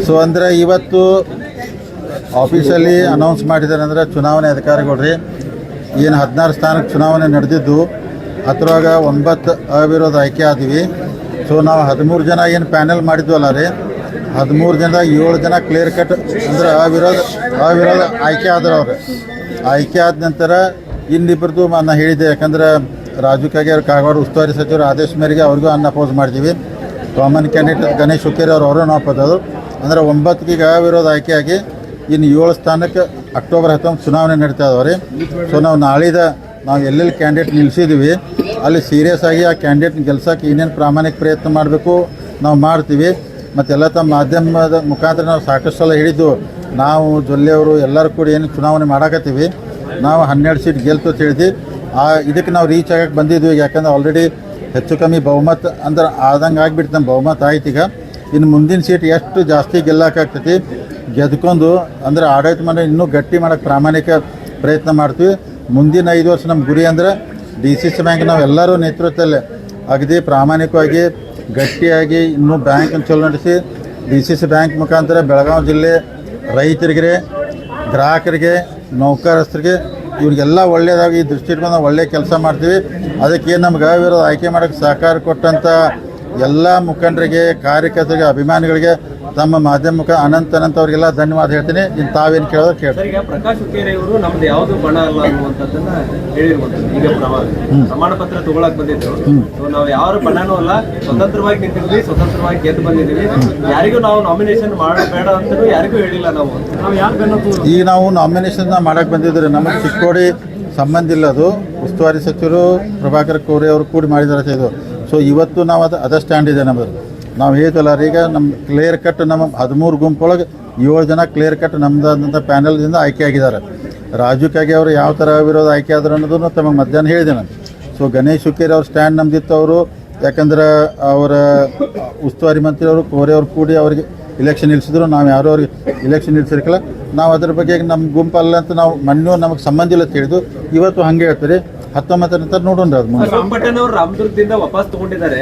So ಅಂದರೆ ಇವತ್ತು ಆಫೀಸಲ್ಲಿ ಅನೌನ್ಸ್ ಮಾಡಿದ್ದಾರೆ ಅಂದರೆ ಚುನಾವಣೆ ಅಧಿಕಾರಿಗಳು ರೀ ಏನು 16 ಸ್ಥಾನಕ್ಕೆ ಚುನಾವಣೆ ನಡೆದಿದ್ದು ಅದ್ರೊಳಗೆ 9 ಅವಿರೋಧ ಆಯ್ಕೆ ಆದ್ವಿ. ಸೊ ನಾವು 13 ಜನ ಏನು ಪ್ಯಾನೆಲ್ ಮಾಡಿದ್ವಲ್ಲ ರೀ 13 ಜನದಾಗ 7 ಜನ ಕ್ಲಿಯರ್ ಕಟ್ ಅಂದ್ರೆ ಅವಿರೋಧ ಆಯ್ಕೆ ಆದ್ರೆ ಅವ್ರು ಆಯ್ಕೆ ಆದ ನಂತರ ಇನ್ನಿಬ್ಬರದು ನಾನು ಹೇಳಿದ್ದೆ. ಯಾಕಂದ್ರೆ ರಾಜು ಕಾಗೇರಿ ಕಾಗವಾಡ ಉಸ್ತುವಾರಿ ಸಚಿವರು ಆದೇಶ ಮೇರೆಗೆ ಅವ್ರಿಗೂ ಅಪೋಸ್ ಮಾಡಿದ್ದೀವಿ. ಕಾಮನ್ ಕ್ಯಾಂಡಿಡೇಟ್ ಗಣೇಶ್ ಹುಕ್ಕೇರಿ ಅವರು ಅಪೋಸ್ ಅದು ಅಂದರೆ 9ಗೆ ಈಗ ಅವಿರೋಧ ಆಯ್ಕೆಯಾಗಿ ಇನ್ನು 7 ಸ್ಥಾನಕ್ಕೆ ಅಕ್ಟೋಬರ್ 19 ಚುನಾವಣೆ ನಡೀತಾ ಇದಾವೆ ರೀ. ಸೊ ನಾವು ನಾಳಿದ ನಾವು ಎಲ್ಲೆಲ್ಲಿ ಕ್ಯಾಂಡಿಡೇಟ್ ನಿಲ್ಲಿಸಿದ್ದೀವಿ ಅಲ್ಲಿ ಸೀರಿಯಸ್ ಆಗಿ ಆ ಕ್ಯಾಂಡಿಡೇಟ್ನ ಗೆಲ್ಸೋಕೆ ಏನೇನು ಪ್ರಾಮಾಣಿಕ ಪ್ರಯತ್ನ ಮಾಡಬೇಕು ನಾವು ಮಾಡ್ತೀವಿ. ಮತ್ತೆಲ್ಲ ತಮ್ಮ ಮಾಧ್ಯಮದ ಮುಖಾಂತರ ನಾವು ಸಾಕಷ್ಟು ಸಲ ಹೇಳಿದ್ದು ನಾವು ಜೊಲ್ಲೆಯವರು ಎಲ್ಲರೂ ಕೂಡ ಏನು ಚುನಾವಣೆ ಮಾಡಾಕತ್ತೀವಿ. ನಾವು 12 ಸೀಟ್ ಗೆಲ್ತು ಅಂತ ಹೇಳಿದ್ವಿ. ಇದಕ್ಕೆ ನಾವು ರೀಚ್ ಆಗಕ್ಕೆ ಬಂದಿದ್ವಿ. ಯಾಕಂದ್ರೆ ಆಲ್ರೆಡಿ ಹೆಚ್ಚು ಕಮ್ಮಿ ಬಹುಮತ ಅಂದ್ರೆ ಆದಂಗೆ ಆಗಿಬಿಟ್ಟು ನಮ್ಮ ಬಹುಮತ ಆಯ್ತು. ಈಗ ಇನ್ನು ಮುಂದಿನ ಸೀಟ್ ಎಷ್ಟು ಜಾಸ್ತಿ ಗೆಲ್ಲಕ್ಕಾಗ್ತೈತಿ ಗೆದ್ಕೊಂಡು ಅಂದ್ರೆ ಆಡಳಿತ ಮಂಡಳಿ ಇನ್ನೂ ಗಟ್ಟಿ ಮಾಡೋಕ್ಕೆ ಪ್ರಾಮಾಣಿಕ ಪ್ರಯತ್ನ ಮಾಡ್ತೀವಿ. ಮುಂದಿನ 5 ವರ್ಷ ನಮ್ಮ ಗುರಿ ಅಂದರೆ DCC ಬ್ಯಾಂಕ್ ನಾವೆಲ್ಲರೂ ನೇತೃತ್ವದಲ್ಲಿ ಅಗದಿ ಪ್ರಾಮಾಣಿಕವಾಗಿ ಗಟ್ಟಿಯಾಗಿ ಇನ್ನೂ ಬ್ಯಾಂಕನ್ನು ಚಲೋ ನಡೆಸಿ DCC ಬ್ಯಾಂಕ್ ಮುಖಾಂತರ ಬೆಳಗಾವಿ ಜಿಲ್ಲೆ ರೈತರಿಗೆ, ಗ್ರಾಹಕರಿಗೆ, ನೌಕರಸ್ಥರಿಗೆ ಇವ್ರಿಗೆಲ್ಲ ಒಳ್ಳೆಯದಾಗಿ ಈ ದೃಷ್ಟಿಯಿಂದ ಒಳ್ಳೆಯ ಕೆಲಸ ಮಾಡ್ತೀವಿ. ಅದಕ್ಕೆ ನಮ್ಗೆ ಅವಿರೋಧ ಆಯ್ಕೆ ಮಾಡೋಕ್ಕೆ ಸಹಕಾರ ಕೊಟ್ಟಂಥ ಎಲ್ಲ ಮುಖಂಡರಿಗೆ, ಕಾರ್ಯಕರ್ತರಿಗೆ, ಅಭಿಮಾನಿಗಳಿಗೆ ತಮ್ಮ ಮಾಧ್ಯಮ ಮುಖ ಅನಂತ ಅವ್ರಿಗೆಲ್ಲ ಧನ್ಯವಾದ ಹೇಳ್ತೀನಿ. ಇನ್ನು ತಾವೇನು ಕೇಳೋದು ಕೇಳಿ. ಈಗ ಪ್ರಕಾಶ್ ಹುಕ್ಕೇರಿ ಅವರು ನಮ್ದು ಯಾವುದು ಬಣ ಅಲ್ಲ ಅನ್ನುವಂಥದ್ದನ್ನ ಹೇಳಿರ್ಬೋದು. ಈಗ ಪ್ರಮಾಣ ಪತ್ರ ತಗೊಳಕ್ ಬಂದಿದ್ರು. ಸೊ ನಾವು ಯಾವ ಬಣನೂ ಅಲ್ಲ, ಸ್ವತಂತ್ರವಾಗಿ ನಿಂತಿದ್ವಿ, ಸ್ವತಂತ್ರವಾಗಿ ಗೆದ್ದು ಬಂದಿದ್ದೀವಿ. ಯಾರಿಗೂ ನಾವು ನಾಮಿನೇಷನ್ ಮಾಡಬೇಡ ಅಂತಲೂ ಯಾರಿಗೂ ಹೇಳಿಲ್ಲ. ಈಗ ನಾವು ನಾಮಿನೇಷನ್ ಮಾಡಕ್ಕೆ ಬಂದಿದ್ರೆ ನಮಗೆ ಚಿಕ್ಕೋಡಿ ಸಂಬಂಧ ಇಲ್ಲ. ಅದು ಉಸ್ತುವಾರಿ ಸಚಿವರು ಪ್ರಭಾಕರ್ ಕೋರೆ ಅವರು ಕೂಡಿ ಮಾಡಿದ್ದಾರೆ ಇದು. ಸೊ ಇವತ್ತು ನಾವು ಅದ ಸ್ಟ್ಯಾಂಡ್ ಇದೆ ನಮ್ಮದು. ನಾವು ಹೇಳ್ತಲ್ಲ ಈಗ ನಮ್ಮ ಕ್ಲಿಯರ್ ಕಟ್ ನಮ್ಮ 13 ಗುಂಪೊಳಗೆ 7 ಜನ ಕ್ಲಿಯರ್ ಕಟ್ ನಮ್ಮದಂಥ ಪ್ಯಾನಲ್ದಿಂದ ಆಯ್ಕೆ ಆಗಿದ್ದಾರೆ. ರಾಜು ಕಾಗೆ ಅವರು ಯಾವ ಥರ ವಿರೋಧ ಆಯ್ಕೆ ಆದ್ರೆ ಅನ್ನೋದನ್ನು ತಮಗೆ ಮಧ್ಯಾಹ್ನ ಹೇಳಿದೆ ನಾನು. ಸೊ ಗಣೇಶ್ ಹುಕ್ಕೇರಿ ಅವ್ರ ಸ್ಟ್ಯಾಂಡ್ ನಮ್ದಿತ್ತು. ಅವರು ಯಾಕಂದ್ರೆ ಅವರ ಉಸ್ತುವಾರಿ ಮಂತ್ರಿ ಅವರು ಕೋರೆ ಅವ್ರು ಕೂಡಿ ಅವ್ರಿಗೆ ಇಲೆಕ್ಷನ್ ನಿಲ್ಲಿಸಿದ್ರು. ನಾವು ಯಾರೋ ಅವ್ರಿಗೆ ಇಲೆಕ್ಷನ್ ನಿಲ್ಲಿಸಿರ್ಕಲ್ಲ. ನಾವು ಅದ್ರ ಬಗ್ಗೆ ನಮ್ಮ ಗುಂಪಲ್ಲ ಅಂತ ನಾವು ಮೊನ್ನೆ ನಮಗೆ ಸಂಬಂಧ ಇಲ್ಲ ಅಂತ ಹೇಳಿದ್ದು. ಇವತ್ತು ಹಂಗೆ ಹೇಳ್ತಾರೆ. 19 ನಂತರ ನೋಡೋಣ. ಪಟ್ಟಣ ಅವರು ರಾಮದುರ್ಗದಿಂದ ವಾಪಸ್ ತಗೊಂಡಿದ್ದಾರೆ.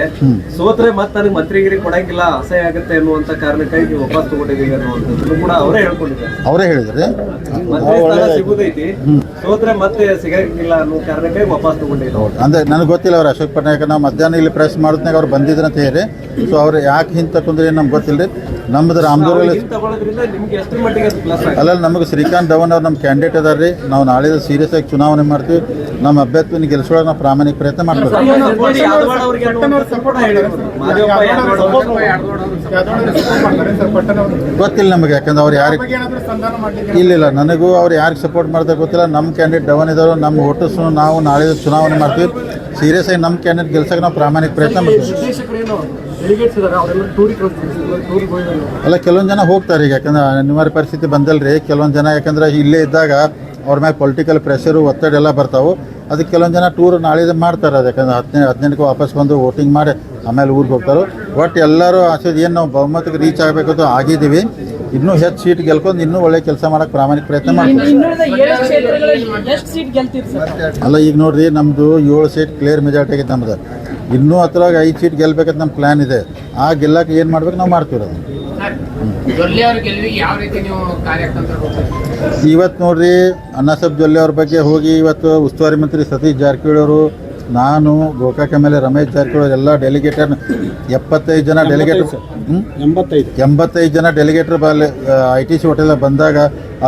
ಸೋತ್ರೆ ಮತ್ತೆ ನನಗೆ ಮಂತ್ರಿಗಿರಿ ಕೊಡಂಗಿಲ್ಲ, ಅಸಹ್ಯ ಆಗುತ್ತೆ ಅನ್ನುವಂತ ಕಾರಣಕ್ಕಾಗಿ ವಾಪಸ್ ತಗೊಂಡಿದ್ದೀವಿ ಅನ್ನುವಂಥದ್ದು ಕೂಡ ಅವರೇ ಹೇಳ್ಕೊಂಡಿದ್ದಾರೆ. ಅವರೇ ಹೇಳಿದ್ರೆ ಮಂತ್ರಿ ಸ್ಥಾನ ಸಿಗುದೈತಿ, ಸೋತ್ರೆ ಮತ್ತೆ ಸಿಗಂಗಿಲ್ಲ ಅನ್ನೋ ಕಾರಣಕ್ಕಾಗಿ ವಾಪಸ್ ತಗೊಂಡಿದ್ದಾರೆ. ಅಂದ್ರೆ ನನಗೆ ಗೊತ್ತಿಲ್ಲ ಅವ್ರು ಅಶೋಕ್ ಪಟ್ನಾಯಕ ನಾವು ಮಧ್ಯಾಹ್ನ ಇಲ್ಲಿ ಪ್ರೆಸ್ ಮಾಡಿದ್ನಾಗ ಅವ್ರು ಬಂದಿದ್ರು ಅಂತ ಹೇಳಿ. ಸೊ ಅವ್ರು ಯಾಕೆ ಹಿಂದೆ ತಕೊಂಡ್ರೆ ನಮ್ಗೆ ಗೊತ್ತಿಲ್ಲ ರೀ. ನಮ್ಮದು ರಾಮದುರ್ಗಲ್ಲಿ ಅಲ್ಲ, ನಮಗೆ ಶ್ರೀಕಾಂತ್ ಧವನ್ ಅವ್ರು ನಮ್ಮ ಕ್ಯಾಂಡಿಡೇಟ್ ಅದಾರ ರೀ. ನಾವು ನಾಳೆ ಸೀರಿಯಸ್ ಆಗಿ ಚುನಾವಣೆ ಮಾಡ್ತೀವಿ. ನಮ್ಮ ಅಭ್ಯರ್ಥಿನ ಗೆಲ್ಸೋಳಗೆ ನಾವು ಪ್ರಾಮಾಣಿಕ ಪ್ರಯತ್ನ ಮಾಡ್ತೀವಿ. ಗೊತ್ತಿಲ್ಲ ನಮಗೆ, ಯಾಕಂದ್ರೆ ಅವ್ರು ಯಾರಿಗೆ ಇಲ್ಲ ನನಗೂ ಅವ್ರು ಯಾರಿಗೆ ಸಪೋರ್ಟ್ ಮಾಡ್ತಾರೆ ಗೊತ್ತಿಲ್ಲ. ನಮ್ಮ ಕ್ಯಾಂಡಿಡೇಟ್ ಧವನ್ ಇದ್ದವರು ನಮ್ಮ ಓಟರ್ಸ್ನು ನಾವು ನಾಳೆ ಚುನಾವಣೆ ಮಾಡ್ತೀವಿ. ಸೀರಿಯಸ್ ಆಗಿ ನಮ್ಮ ಕ್ಯಾಂಡಿಡೇಟ್ ಗೆಲ್ಸಕ್ಕೆ ನಾವು ಪ್ರಾಮಾಣಿಕ ಪ್ರಯತ್ನ ಮಾಡ್ತೀವಿ. ಅಲ್ಲ, ಕೆಲವೊಂದು ಜನ ಹೋಗ್ತಾರೆ ಈಗ, ಯಾಕಂದ್ರೆ ಅನಿವಾರ್ಯ ಪರಿಸ್ಥಿತಿ ಬಂದಲ್ರಿ. ಕೆಲವೊಂದು ಜನ ಯಾಕಂದ್ರೆ ಇಲ್ಲೇ ಇದ್ದಾಗ ಅವ್ರ ಮ್ಯಾಗೆ ಪೊಲಿಟಿಕಲ್ ಪ್ರೆಷರು, ಒತ್ತಡ ಎಲ್ಲ ಬರ್ತಾವೆ. ಅದಕ್ಕೆ ಕೆಲವೊಂದು ಜನ ಟೂರ್ ನಾಳೆ ಮಾಡ್ತಾರೆ. ಅದು ಯಾಕಂದ್ರೆ 18ಕ್ಕೆ ವಾಪಸ್ ಬಂದು ವೋಟಿಂಗ್ ಮಾಡಿ ಆಮೇಲೆ ಊರಿಗೆ ಹೋಗ್ತಾರೆ. ಒಟ್ಟು ಎಲ್ಲರೂ ಆಸೆ ಏನು ನಾವು ಬಹುಮತಕ್ಕೆ ರೀಚ್ ಆಗಬೇಕಂತ ಆಗಿದ್ದೀವಿ. ಇನ್ನೂ ಹೆಚ್ಚು ಸೀಟ್ ಗೆಲ್ಕೊಂಡು ಇನ್ನೂ ಒಳ್ಳೆ ಕೆಲಸ ಮಾಡೋಕ್ಕೆ ಪ್ರಾಮಾಣಿಕ ಪ್ರಯತ್ನ ಮಾಡ್ತೀವಿ. ಅಲ್ಲ, ಈಗ ನೋಡ್ರಿ ನಮ್ಮದು 7 ಸೀಟ್ ಕ್ಲಿಯರ್ ಮೆಜಾರಿಟಿ ಆಗೈತೆ ನಮ್ದು. ಇನ್ನೂ ಹತ್ರವಾಗಿ 5 ಸೀಟ್ ಗೆಲ್ಬೇಕಂತ ನಮ್ಮ ಪ್ಲ್ಯಾನ್ ಇದೆ. ಆ ಗೆಲ್ಲಕ್ಕೆ ಏನು ಮಾಡ್ಬೇಕು ನಾವು ಮಾಡ್ತೀವಿ. ಅದು ಇವತ್ತು ನೋಡ್ರಿ ಅಣ್ಣಾಸಾಹೇಬ್ ಜೊಲ್ಲೆ ಅವ್ರ ಬಗ್ಗೆ ಹೋಗಿ ಇವತ್ತು ಉಸ್ತುವಾರಿ ಮಂತ್ರಿ ಸತೀಶ್ ಜಾರಕಿಹೊಳಿ ಅವರು, ನಾನು, ಗೋಕಾಕ್ MLA ರಮೇಶ್ ಜಾರಕಿಹೊಳಿ ಎಲ್ಲ ಡೆಲಿಗೇಟರ್ 75 ಜನ ಡೆಲಿಗೇಟರ್ 85 ಜನ ಡೆಲಿಗೇಟರ್ ITC ಹೋಟೆಲ್ ಬಂದಾಗ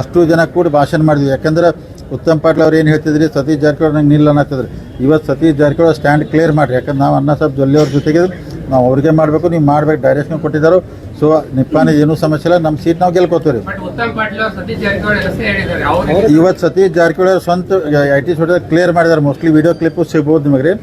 ಅಷ್ಟು ಜನ ಕೂಡ ಭಾಷಣ ಮಾಡಿದ್ವಿ. ಯಾಕಂದ್ರೆ ಉತ್ತಮ್ ಪಾಟೀಲ್ ಅವ್ರು ಏನು ಹೇಳ್ತಿದ್ರಿ, ಸತೀಶ್ ಜಾರಕಿಹೊಳಿ ನಂಗೆ ನಿಲ್ಲ ಅನ್ನತ್ತಿದ್ರಿ. ಇವತ್ತು ಸತೀಶ್ ಜಾರಕಿಹೊಳಿ ಸ್ಟ್ಯಾಂಡ್ ಕ್ಲಿಯರ್ ಮಾಡಿರಿ. ಯಾಕಂದ್ರೆ ನಾವು ಅಣ್ಣಾಸಾಹೇಬ್ ಜೊಲ್ಲೆ ಅವ್ರ ಜೊತೆಗೆ ನಾವು ಅವ್ರಿಗೆ ಮಾಡಬೇಕು, ನೀವು ಮಾಡ್ಬೇಕು ಡೈರೆಕ್ಷನ್ ಕೊಟ್ಟಿದ್ದಾರೆ. ಸೊ ನಿಪ್ಪಾನಿ ಏನೂ ಸಮಸ್ಯೆ ಇಲ್ಲ, ನಮ್ಮ ಸೀಟ್ ನಾವು ಗೆಲ್ಕೋತೀವಿ. ಇವತ್ತು ಸತೀಶ್ ಜಾರಕಿಹೊಳಿ ಸ್ವಂತ ITC ಹೋಟೆಲ್ ಕ್ಲಿಯರ್ ಮಾಡಿದ್ದಾರೆ. ಮೋಸ್ಟ್ಲಿ ವಿಡಿಯೋ ಕ್ಲಿಪ್ಪು ಸಿಗ್ಬೋದು ನಿಮಗೆ.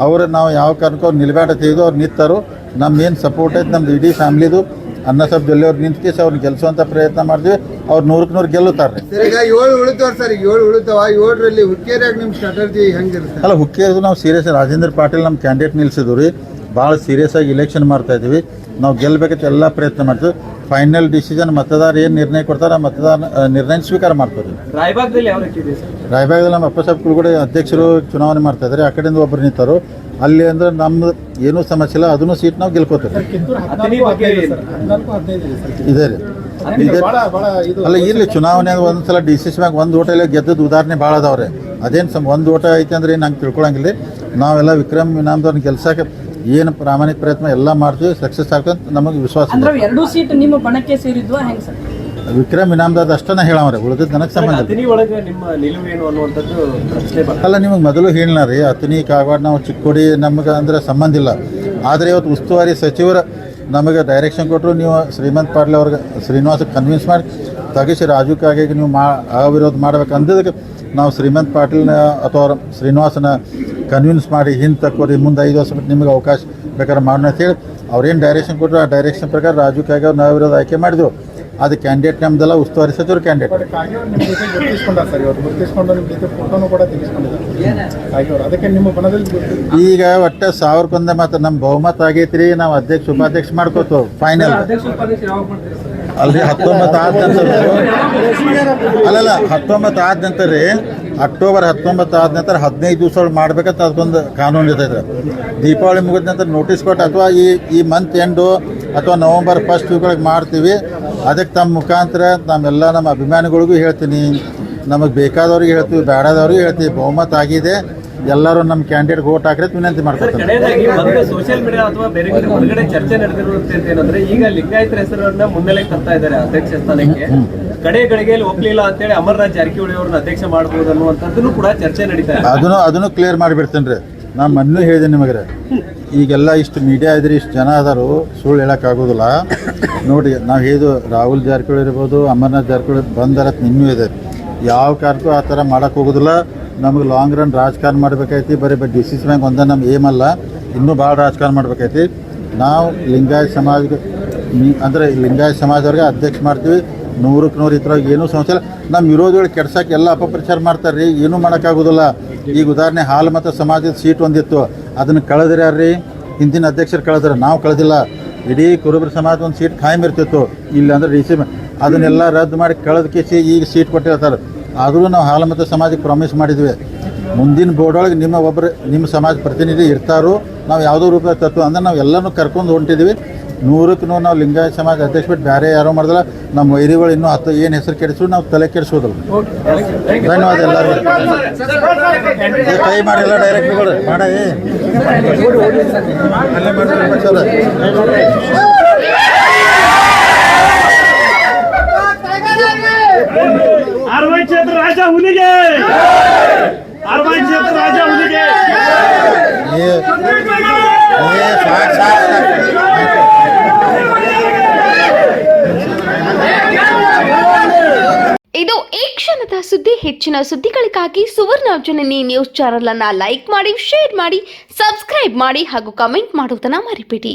ಅವ್ರು ನಾವು ಯಾವ ಕಾರಣಕ್ಕೂ ಅವ್ರು ನಿಲ್ಬೇಡ ತೆಗೆದು ಅವ್ರು ನಿಂತರು. ನಮ್ಮ ಏನು ಸಪೋರ್ಟ್ ಐತೆ ನಮ್ದು ಇಡೀ ಫ್ಯಾಮಿಲಿದು. ಅಣ್ಣಾಸಾಹೇಬ್ ಜೊಲ್ಲೆ ಅವ್ರು ನಿಂತ್ಕೇಸಿ ಅವ್ರನ್ನ ಗೆಲ್ಸುವಂಥ ಪ್ರಯತ್ನ ಮಾಡ್ತೀವಿ. ಅವ್ರು 100ಕ್ಕೆ 100 ಗೆಲ್ಲುತ್ತಾರೆ. ಈಗ 7 ಉಳಿತಾವ ಸರ್, 7 ಉಳಿತಾವ. 7ರಲ್ಲಿ ಹುಕ್ಕೇರಿಯಾಗ ನಿಮ್ಮ ಸ್ಟ್ರಾಟಜಿ ಹೆಂಗಿರುತ್ತೆ? ಅಲ್ಲ, ಹುಕ್ಕೇರಿದು ನಾವು ಸೀರಿಯಸ್ ರಾಜೇಂದ್ರ ಪಾಟೀಲ್ ನಮ್ಮ ಕ್ಯಾಂಡಿಡೇಟ್ ನಿಲ್ಸಿದ್ವಿ ರೀ. ಭಾಳ ಸೀರಿಯಸ್ ಆಗಿ ಇಲೆಕ್ಷನ್ ಮಾಡ್ತಾ ಇದ್ದೀವಿ. ನಾವು ಗೆಲ್ಲಬೇಕಂತ ಎಲ್ಲ ಪ್ರಯತ್ನ ಮಾಡ್ತೀವಿ. ಫೈನಲ್ ಡಿಸಿಷನ್ ಮತದಾರ ಏನು ನಿರ್ಣಯ ಕೊಡ್ತಾರೆ ಆ ಮತದಾರ ನಿರ್ಣಯ ಸ್ವೀಕಾರ ಮಾಡ್ತಾರೆ. ರಾಯಬಾಗದಲ್ಲಿ ಯಾವ ರೀತಿ ಇದೆ ಸರ್? ರಾಯಬಾಗದಲ್ಲಿ ನಮ್ಮ ಅಪ್ಪ ಸಾಹೇಬ್ ಕುಲಗಡೆ ಅಧ್ಯಕ್ಷರು ಚುನಾವಣೆ ಮಾಡ್ತಾ ಇದ್ದಾರೆ. ಆ ಕಡೆಯಿಂದ ಒಬ್ಬರು ನಿಂತರು. ಅಲ್ಲಿ ಅಂದ್ರೆ ನಮ್ದು ಏನೂ ಸಮಸ್ಯೆ ಇಲ್ಲ, ಅದನ್ನು ಸೀಟ್ ನಾವು ಗೆಲ್ಕೋತೇವೆ. ಇದೆ ರೀ ಅಲ್ಲ ಇರಲಿ, ಚುನಾವಣೆ ಒಂದ್ಸಲ ಡಿಸಿಷನ್ ಮ್ಯಾಗ ಒಂದು ಓಟಲ್ಲಿ ಗೆದ್ದದ್ದು ಉದಾಹರಣೆ ಭಾಳ ಅದಾವ್ರೆ. ಅದೇನು ಒಂದು ಓಟ ಐತೆ ಅಂದ್ರೆ ಏನು ಹಂಗೆ ತಿಳ್ಕೊಳಂಗಿಲ್ಲ. ನಾವೆಲ್ಲ ವಿಕ್ರಮ್ ಇನಾಮ್ದವ್ರನ್ನ ಗೆಲ್ಸಕ್ಕೆ ಏನು ಪ್ರಾಮಾಣಿಕ ಪ್ರಯತ್ನ ಎಲ್ಲ ಮಾಡ್ತೀವಿ, ಸಕ್ಸಸ್ ಆಗ್ತಂತ ನಮಗೆ ವಿಶ್ವಾಸ ಇದೆ. ಎರಡೂ ಸೀಟ್ ನಿಮ್ಮ ಬಣಕ್ಕೆ ಸೇರಿದ್ವಾ ಹೆಂಗೆ ಸರ್? ವಿಕ್ರಮ್ ಇನಾಮ್ದಾರ್ದು ಅಷ್ಟನ್ನ ಹೇಳವ್ರೆ, ಉಳಿದಿದ್ದು ನನಗೆ ಸಂಬಂಧ ಇಲ್ಲ. ಅತನಿ ಒಳಗೆ ನಿಮ್ಮ ನಿಲುವೇನು ಅನ್ನುವಂಥದ್ದು ಪ್ರಶ್ನೆ ಬರ್ತದೆ. ಅಲ್ಲ ನಿಮಗೆ ಮೊದಲು ಹೇಳಿಲ್ಲ ರೀ, ಅತನಿ ಕಾಗವಾಡ ನಾವು ಚಿಕ್ಕೋಡಿ ನಮಗೆ ಅಂದ್ರೆ ಸಂಬಂಧ ಇಲ್ಲ. ಆದರೆ ಇವತ್ತು ಉಸ್ತುವಾರಿ ಸಚಿವರು ನಮಗೆ ಡೈರೆಕ್ಷನ್ ಕೊಟ್ಟರು, ನೀವು ಶ್ರೀಮಂತ್ ಪಾಟೀಲ್ ಅವ್ರಿಗೆ ಶ್ರೀನಿವಾಸಕ್ಕೆ ಕನ್ವಿನ್ಸ್ ಮಾಡಿ ತಗಿಸಿ ರಾಜು ಕಾಗೆ ನೀವು ಅವಿರೋಧ ಮಾಡ್ಬೇಕು ಅಂದಿದ್ದಕ್ಕೆ ನಾವು ಶ್ರೀಮಂತ್ ಪಾಟೀಲ್ನ ಅಥವಾ ಶ್ರೀನಿವಾಸನ ಕನ್ವಿನ್ಸ್ ಮಾಡಿ ಹಿಂದೆ ತಕ್ಕೋರಿ, ಮುಂದೆ 5 ವರ್ಷ ಬಿಟ್ಟು ನಿಮಗೆ ಅವಕಾಶ ಬೇಕಾದ್ರೆ ಮಾಡೋಣ ಅಂತ ಹೇಳಿ ಅವ್ರೇನು ಡೈರೆಕ್ಷನ್ ಕೊಟ್ಟರು ಆ ಡೈರೆಕ್ಷನ್ ಪ್ರಕಾರ ರಾಜು ಕಾಗೆ ಅವ್ರು ಅವಿರೋಧ ಆಯ್ಕೆ ಮಾಡಿದ್ರು. ಅದು ಕ್ಯಾಂಡಿಡೇಟ್ ನಮ್ದೆಲ್ಲ ಉಸ್ತುವಾರಿ ಸಚಿವರು ಕ್ಯಾಂಡಿಡೇಟ್. ಈಗ ಒಟ್ಟೆ 1000 ಮಾತ್ರ ನಮ್ಮ ಬಹುಮತ ಆಗೈತ್ರಿ, ನಾವು ಅಧ್ಯಕ್ಷ ಉಪಾಧ್ಯಕ್ಷ ಮಾಡ್ಕೋತೀವಿ ಫೈನಲ್. ಅಲ್ರಿ 19 ಆದ ನಂತರ ಅಲ್ಲಲ್ಲ 19 ಆದ ನಂತರ ರೀ, ಅಕ್ಟೋಬರ್ 19 ಆದ ನಂತರ 15 ದಿವಸ ಒಳಗೆ ಮಾಡ್ಬೇಕಂತ ಅದಕ್ಕೊಂದು ಕಾನೂನು ಇರ್ತೈತೆ. ದೀಪಾವಳಿ ಮುಗಿದ ನಂತರ ನೋಟಿಸ್ ಕೊಟ್ಟು ಅಥವಾ ಈ ಮಂತ್ ಎಂಡು ಅಥವಾ ನವಂಬರ್ 1st ವೀಕ್ ಮಾಡ್ತೀವಿ. ಅದಕ್ಕೆ ತಮ್ಮ ಮುಖಾಂತರ ನಮ್ಮೆಲ್ಲ ನಮ್ಮ ಅಭಿಮಾನಿಗಳಿಗೂ ಹೇಳ್ತೀನಿ, ನಮಗೆ ಬೇಕಾದವ್ರಿಗೆ ಹೇಳ್ತೀವಿ, ಬೇಡದವ್ರಿಗೆ ಹೇಳ್ತೀವಿ. ಬಹುಮತ ಆಗಿದೆ, ಎಲ್ಲರೂ ನಮ್ಮ ಕ್ಯಾಂಡಿಡೇಟ್ ವೋಟ್ ಹಾಕ್ರೆ ವಿನಂತಿ ಮಾಡ್ತಾರೆ. ಕಡೆಯದಾಗಿ ಒಂದು ಸೋಷಿಯಲ್ ಮೀಡಿಯಾ ಅಥವಾ ಬೇರೆ ಕಡೆ ಹೊರಗಡೆ ಚರ್ಚೆ ನಡೆದಿರುವಂತದ್ದು ಏನಂದ್ರೆ, ಈಗ ಲಿಂಗಾಯತರ ಹೆಸರನ್ನ ಮುನ್ನೆಲೆಗೆ ತರ್ತಾ ಇದ್ದಾರೆ ಅಧ್ಯಕ್ಷ ಸ್ಥಾನಕ್ಕೆ. ಕಡೆ ಗಳಿಗೆಯಲ್ಲಿ ಒಪ್ಲಿಲ್ಲ ಅಂತೇಳಿ ಅಮರನಾಥ್ ಜಾರಕಿಹೊಳಿ ಅವ್ರನ್ನ ಅಧ್ಯಕ್ಷ ಮಾಡಬಹುದು ಅನ್ನುವಂಥದ್ದನ್ನು ಕೂಡ ಚರ್ಚೆ ನಡೀತಾ ಇದೆ. ಅದನ್ನು ಕ್ಲಿಯರ್ ಮಾಡಿಬಿಡ್ತೇನೆ ರೀ. ನಾನು ಮೊನ್ನೆ ಹೇಳಿದೆ ನಿಮಗೆ, ಈಗೆಲ್ಲ ಇಷ್ಟು ಮೀಡಿಯಾ ಇದ್ರಿ, ಇಷ್ಟು ಜನ ಅದಾರು, ಸುಳ್ಳು ಹೇಳೋಕ್ಕಾಗೋದಿಲ್ಲ. ನೋಡಿ ನಾವು ಹೇಳಿದ್ದು ರಾಹುಲ್ ಜಾರಕಿಹೊಳಿ ಇರ್ಬೋದು, ಅಮರನಾಥ್ ಜಾರಕಿಹೊಳಿ ಬಂದರತ್ ಇನ್ನೂ ಇದೆ. ಯಾವ ಕಾರಣಕ್ಕೂ ಆ ಥರ ಮಾಡೋಕ್ಕೆ ಹೋಗೋದಿಲ್ಲ. ನಮಗೆ ಲಾಂಗ್ ರನ್ ರಾಜಕಾರಣ ಮಾಡ್ಬೇಕೈತಿ. ಬರೀ ಡಿಸಿಸ್ ಮ್ಯಾಗ ಒಂದೇ ನಮ್ಮ ಏಮ್ ಅಲ್ಲ, ಇನ್ನೂ ಭಾಳ ರಾಜಕಾರಣ ಮಾಡ್ಬೇಕೈತಿ. ನಾವು ಲಿಂಗಾಯತ ಸಮಾಜಕ್ಕೆ ಅಂದರೆ ಲಿಂಗಾಯತ ಸಮಾಜವ್ರಿಗೆ ಅಧ್ಯಕ್ಷ ಮಾಡ್ತೀವಿ. 100ಕ್ಕೆ 100 ಈ ಥರ ಏನೂ ಸಮಸ್ಯೆ ಇಲ್ಲ. ನಮ್ಮ ವಿರೋಧಿಗಳು ಕೆಡ್ಸೋಕೆ ಎಲ್ಲ ಅಪಪ್ರಚಾರ ಮಾಡ್ತಾರೆ ರೀ, ಏನೂ ಮಾಡೋಕ್ಕಾಗೋದಿಲ್ಲ. ಈಗ ಉದಾಹರಣೆ ಹಾಲು ಮತ್ತು ಸಮಾಜದ ಸೀಟ್ ಒಂದಿತ್ತು, ಅದನ್ನು ಕಳೆದ್ರೆ ಯಾರ್ರಿ? ಹಿಂದಿನ ಅಧ್ಯಕ್ಷರು ಕಳೆದ್ರೆ, ನಾವು ಕಳೆದಿಲ್ಲ. ಇಡೀ ಕುರುಬರ ಸಮಾಜ ಒಂದು ಸೀಟ್ ಖಾಯಂ ಇರ್ತಿತ್ತು. ಇಲ್ಲ ಅಂದರೆ ಡಿ ಸಿ ಅದನ್ನೆಲ್ಲ ರದ್ದು ಮಾಡಿ ಕಳೆದ ಕೇಸಿ ಈಗ ಸೀಟ್ ಕೊಟ್ಟಿರ್ತಾರೆ. ಆದರೂ ನಾವು ಹಾಲು ಮತ್ತು ಸಮಾಜಕ್ಕೆ ಪ್ರಾಮಿಸ್ ಮಾಡಿದ್ವಿ, ಮುಂದಿನ ಬೋರ್ಡೊಳಗೆ ನಿಮ್ಮ ಸಮಾಜ ಪ್ರತಿನಿಧಿ ಇರ್ತಾರೋ, ನಾವು ಯಾವುದೋ ರೂಪದಾಗ ತತ್ವ ಅಂದ್ರೆ ನಾವು ಎಲ್ಲನೂ ಕರ್ಕೊಂಡು ಹೊಂಟಿದ್ವಿ. 100ಕ್ಕೆ 100 ನಾವು ಲಿಂಗಾಯತ ಸಮಾಜ ಅಧ್ಯಕ್ಷ ಬಿಟ್ಟು ಬೇರೆ ಯಾರೋ ಮಾಡಿದ್ರೆ ನಮ್ಮ ವೈರಿಗಳು ಇನ್ನೂ 10 ಏನು ಹೆಸರು ಕೆಡಿಸಿದ್ರು ನಾವು ತಲೆ ಕೆಡಿಸೋದಿಲ್ಲ. ಧನ್ಯವಾದ ಎಲ್ಲರಿಗೂ. ಕೈ ಮಾಡಿಲ್ಲ ಡೈರೆಕ್ಟ್ಗಳು ಮಾಡ ಅಲ್ಲೇ ಮಾಡ್ತಾರೆ. आरवाई क्षेत्र राजा हुलिगे, आरवाई क्षेत्र राजा हुलिगे. ಇದು ಈ ಕ್ಷಣದ ಸುದ್ದಿ. ಹೆಚ್ಚಿನ ಸುದ್ದಿಗಳಿಗಾಗಿ ಸುವರ್ಣ ಜನನಿ ನ್ಯೂಸ್ ಚಾನೆಲ್ ಅನ್ನ ಲೈಕ್ ಮಾಡಿ, ಶೇರ್ ಮಾಡಿ, ಸಬ್ಸ್ಕ್ರೈಬ್ ಮಾಡಿ ಹಾಗೂ ಕಮೆಂಟ್ ಮಾಡುವುದನ್ನ ಮರಿಬೇಡಿ.